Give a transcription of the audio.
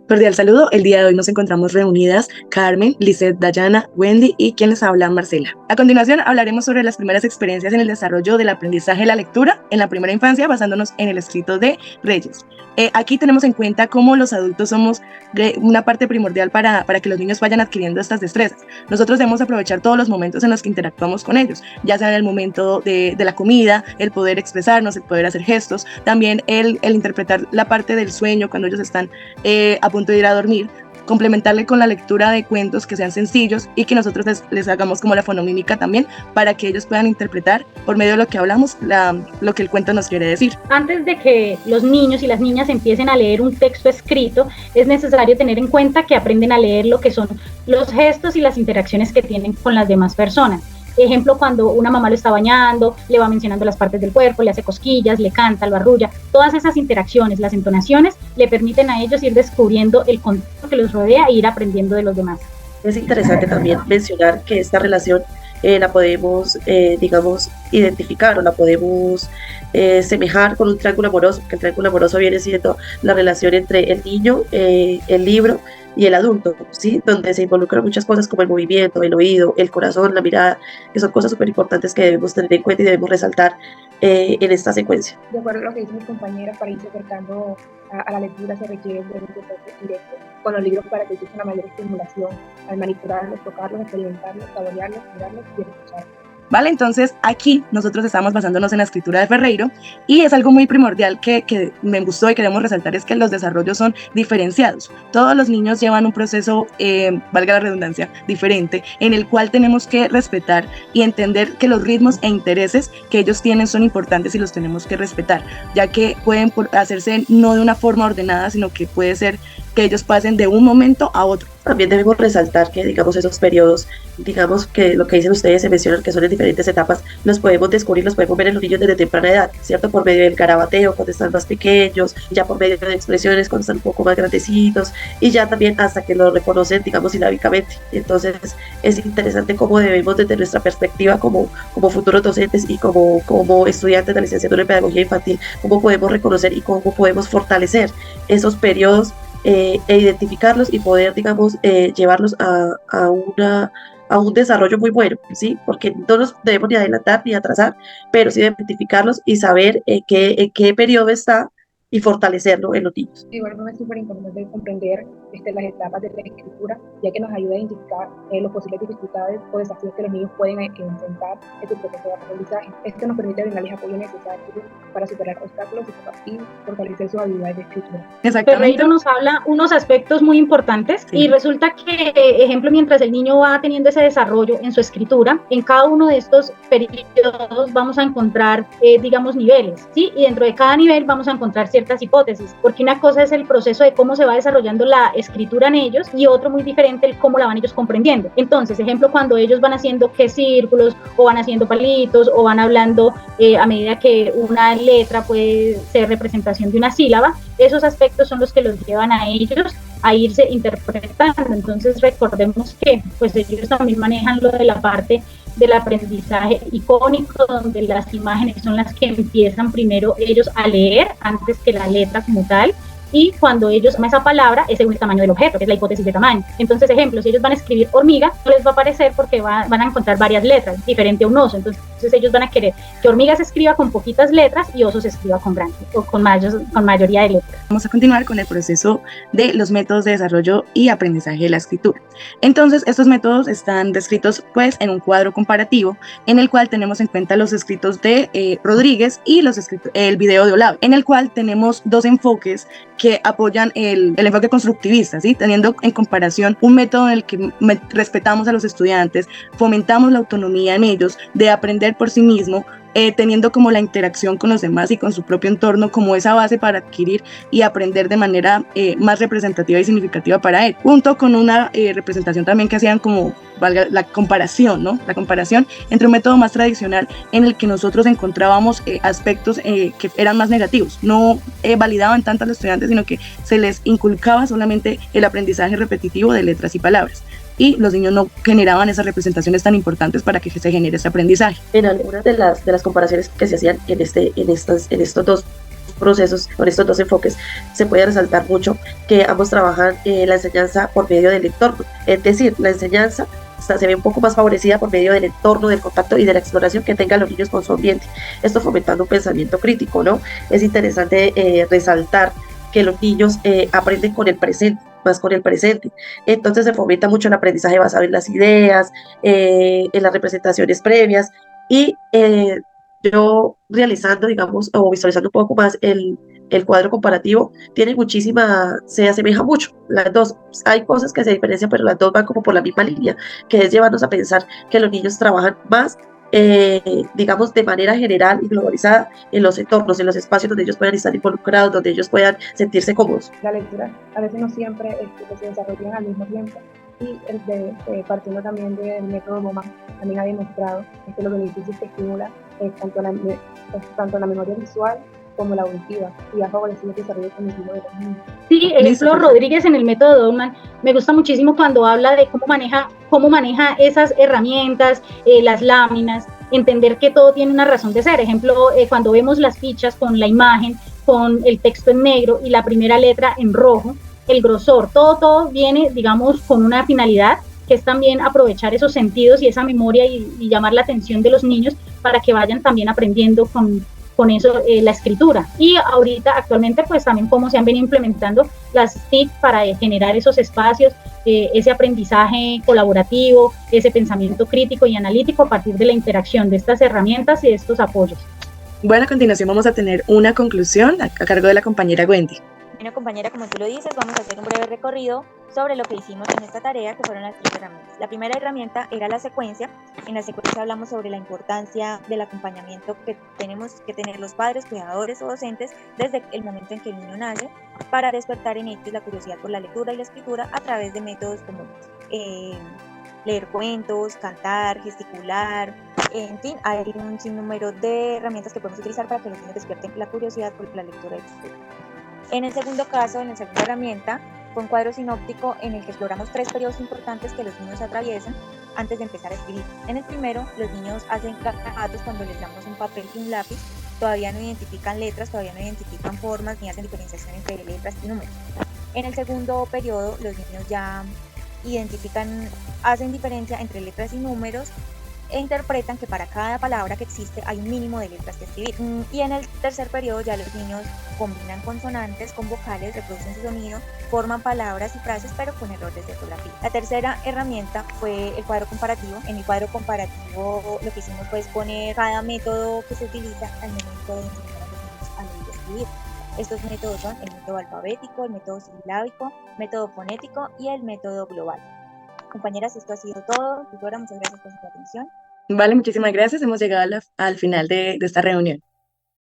Cordial saludo. El día de hoy nos encontramos reunidas Carmen, Lisette, Dayana, Wendy y quien les habla, Marcela. A continuación hablaremos sobre las primeras experiencias en el desarrollo del aprendizaje de la lectura en la primera infancia, basándonos en el escrito de Reyes. Aquí tenemos en cuenta cómo los adultos somos una parte primordial para que los niños vayan adquiriendo estas destrezas. Nosotros debemos aprovechar todos los momentos en los que interactuamos con ellos, ya sea en el momento de la comida, el poder expresarnos, el poder hacer gestos, también el interpretar la parte del sueño cuando ellos están a punto de ir a dormir, complementarle con la lectura de cuentos que sean sencillos y que nosotros les hagamos como la fonomímica también para que ellos puedan interpretar por medio de lo que hablamos lo que el cuento nos quiere decir. Antes de que los niños y las niñas empiecen a leer un texto escrito, es necesario tener en cuenta que aprenden a leer lo que son los gestos y las interacciones que tienen con las demás personas. Ejemplo, cuando una mamá lo está bañando, le va mencionando las partes del cuerpo, le hace cosquillas, le canta, lo arrulla. Todas esas interacciones, las entonaciones, le permiten a ellos ir descubriendo el contexto que los rodea e ir aprendiendo de los demás. Es interesante también mencionar que esta relación la podemos, digamos, identificar o la podemos semejar con un triángulo amoroso, que el triángulo amoroso viene siendo la relación entre el niño, el libro y el adulto, ¿sí? Donde se involucran muchas cosas como el movimiento, el oído, el corazón, la mirada, que son cosas súper importantes que debemos tener en cuenta y debemos resaltar en esta secuencia. De acuerdo a lo que dicen mis compañeras, para irse acercando a la lectura se requiere un contacto directo con los libros para que exista una mayor estimulación al manipularlos, tocarlos, experimentarlos, saborearlos, mirarlos y escucharlos. ¿Vale? Entonces aquí nosotros estamos basándonos en la escritura de Ferreiro y es algo muy primordial que me gustó y queremos resaltar, es que los desarrollos son diferenciados. Todos los niños llevan un proceso, valga la redundancia, diferente, en el cual tenemos que respetar y entender que los ritmos e intereses que ellos tienen son importantes y los tenemos que respetar, ya que pueden hacerse no de una forma ordenada, sino que puede ser que ellos pasen de un momento a otro. También debemos resaltar que, digamos, esos periodos, digamos que lo que dicen ustedes, se mencionan que son en diferentes etapas, los podemos descubrir, los podemos ver en los niños desde temprana edad, ¿cierto? Por medio del garabateo, cuando están más pequeños, ya por medio de expresiones cuando están un poco más grandecitos, y ya también hasta que lo reconocen, digamos, silábicamente. Entonces, es interesante cómo debemos, desde nuestra perspectiva como futuros docentes y como estudiantes de la licenciatura en Pedagogía Infantil, cómo podemos reconocer y cómo podemos fortalecer esos periodos e identificarlos y poder, digamos, llevarlos a un desarrollo muy bueno, ¿sí? Porque no nos debemos ni adelantar ni atrasar, pero sí identificarlos y saber en qué periodo está y fortalecerlo en los niños. De igual forma es súper importante comprender las etapas de la escritura, ya que nos ayuda a identificar las posibles dificultades o desafíos que los niños pueden enfrentar en su proceso de aprendizaje. Esto nos permite brindarles apoyo necesario para superar obstáculos y fortalecer sus habilidades de escritura. Exactamente. Ferreiro nos habla unos aspectos muy importantes, sí. Y resulta que, ejemplo, mientras el niño va teniendo ese desarrollo en su escritura, en cada uno de estos periodos vamos a encontrar, digamos, niveles, ¿sí? Y dentro de cada nivel vamos a encontrar ciertas hipótesis, porque una cosa es el proceso de cómo se va desarrollando la escritura en ellos y otro muy diferente el cómo la van ellos comprendiendo. Entonces, ejemplo, cuando ellos van haciendo círculos o van haciendo palitos o van hablando a medida que una letra puede ser representación de una sílaba, esos aspectos son los que los llevan a ellos a irse interpretando. Entonces, recordemos que pues ellos también manejan lo de la parte del aprendizaje icónico, donde las imágenes son las que empiezan primero ellos a leer antes que la letra como tal, y cuando ellos toman esa palabra es según el tamaño del objeto, que es la hipótesis de tamaño. Entonces, ejemplo, si ellos van a escribir hormiga, no les va a aparecer porque van a encontrar varias letras, diferente a un oso. Entonces ellos van a querer que hormiga se escriba con poquitas letras y oso se escriba con grandes o con mayoría de letras. Vamos a continuar con el proceso de los métodos de desarrollo y aprendizaje de la escritura. Entonces, estos métodos están descritos pues en un cuadro comparativo en el cual tenemos en cuenta los escritos de Rodríguez y el video de Olave, en el cual tenemos dos enfoques que apoyan el enfoque constructivista, ¿sí? Teniendo en comparación un método en el que respetamos a los estudiantes, fomentamos la autonomía en ellos de aprender por sí mismo, teniendo como la interacción con los demás y con su propio entorno como esa base para adquirir y aprender de manera más representativa y significativa para él, junto con una representación también que hacían como, valga la comparación, ¿no? La comparación entre un método más tradicional en el que nosotros encontrábamos aspectos que eran más negativos, no validaban tanto a los estudiantes, sino que se les inculcaba solamente el aprendizaje repetitivo de letras y palabras. Y los niños no generaban esas representaciones tan importantes para que se genere ese aprendizaje. En algunas de las comparaciones que se hacían en estos dos procesos, con estos dos enfoques, se puede resaltar mucho que ambos trabajan la enseñanza por medio del entorno. Es decir, la enseñanza se ve un poco más favorecida por medio del entorno, del contacto y de la exploración que tengan los niños con su ambiente. Esto fomentando un pensamiento crítico, ¿no? Es interesante resaltar que los niños aprenden con el presente, más con el presente. Entonces se fomenta mucho el aprendizaje basado en las ideas, en las representaciones previas y yo realizando, digamos, o visualizando un poco más el cuadro comparativo, tiene muchísima, se asemeja mucho, las dos. Hay cosas que se diferencian, pero las dos van como por la misma línea, que es llevarnos a pensar que los niños trabajan más, digamos, de manera general y globalizada en los entornos, en los espacios donde ellos puedan estar involucrados, donde ellos puedan sentirse cómodos. La lectura a veces no siempre se desarrollan al mismo tiempo y partiendo también del método Bowman, también ha demostrado los beneficios que estimula tanto la memoria visual como la auditiva y ha favorecido el desarrollo cognitivo de los niños. Sí, Flor Rodríguez en el método Bowman me gusta muchísimo cuando habla de cómo maneja esas herramientas, las láminas, entender que todo tiene una razón de ser. Ejemplo, cuando vemos las fichas con la imagen, con el texto en negro y la primera letra en rojo, el grosor, todo viene, digamos, con una finalidad que es también aprovechar esos sentidos y esa memoria y llamar la atención de los niños para que vayan también aprendiendo con eso la escritura. Y ahorita, actualmente, pues también cómo se han venido implementando las TIC para generar esos espacios, ese aprendizaje colaborativo, ese pensamiento crítico y analítico a partir de la interacción de estas herramientas y de estos apoyos. Bueno, a continuación vamos a tener una conclusión a cargo de la compañera Wendy. Bueno, compañera, como tú lo dices, vamos a hacer un breve recorrido sobre lo que hicimos en esta tarea, que fueron las 3 herramientas. La primera herramienta era la secuencia. En la secuencia hablamos sobre la importancia del acompañamiento que tenemos que tener los padres, cuidadores o docentes desde el momento en que el niño nace, para despertar en ellos la curiosidad por la lectura y la escritura a través de métodos como leer cuentos, cantar, gesticular, en fin, hay un sinnúmero de herramientas que podemos utilizar para que los niños despierten la curiosidad por la lectura y la escritura. En el segundo caso, en la segunda herramienta, fue un cuadro sinóptico en el que exploramos 3 periodos importantes que los niños atraviesan antes de empezar a escribir. En el primero, los niños hacen garabatos cuando les damos un papel y un lápiz, todavía no identifican letras, todavía no identifican formas, ni hacen diferenciación entre letras y números. En el segundo periodo, los niños ya hacen diferencia entre letras y números, e interpretan que para cada palabra que existe hay un mínimo de letras que escribir. Y en el tercer periodo ya los niños combinan consonantes con vocales, reproducen su sonido, forman palabras y frases pero con errores de ortografía. La tercera herramienta fue el cuadro comparativo. En el cuadro comparativo lo que hicimos fue poner cada método que se utiliza al momento de enseñar a los niños a leer y escribir. Estos métodos son el método alfabético, el método silábico, método fonético y el método global. Compañeras, esto ha sido todo. Tutora, muchas gracias por su atención. Vale, muchísimas gracias. Hemos llegado al final de esta reunión.